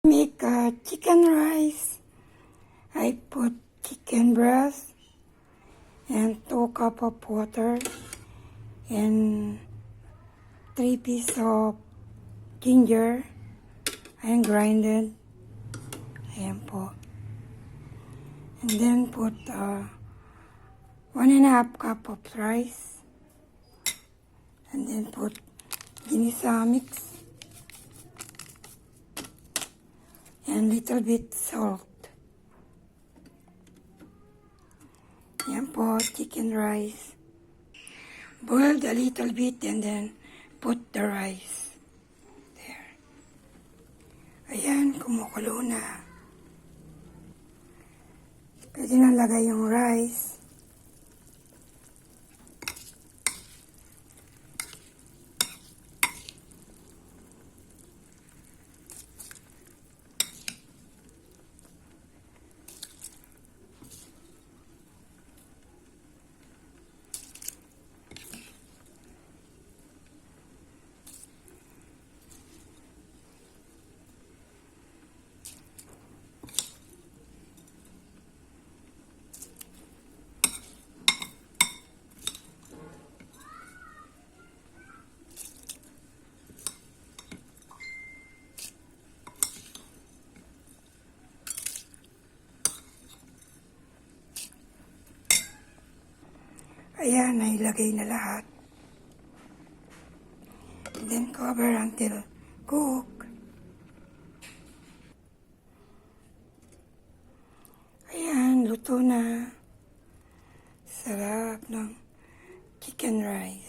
Make chicken rice. I put chicken breast and 2 cups of water and 3 pieces of ginger and grinded. Ayan po. And then put 1.5 cup of rice. And then put ginisa mix. And little bit salt. Yan po, chicken rice. Boiled a little bit and then put the rice. There. Ayan, kumukulo na. Pwede na lagay yung rice. Ayan, nailagay na lahat. And then cover until cook. Ayan, luto na. Sarap ng chicken rice.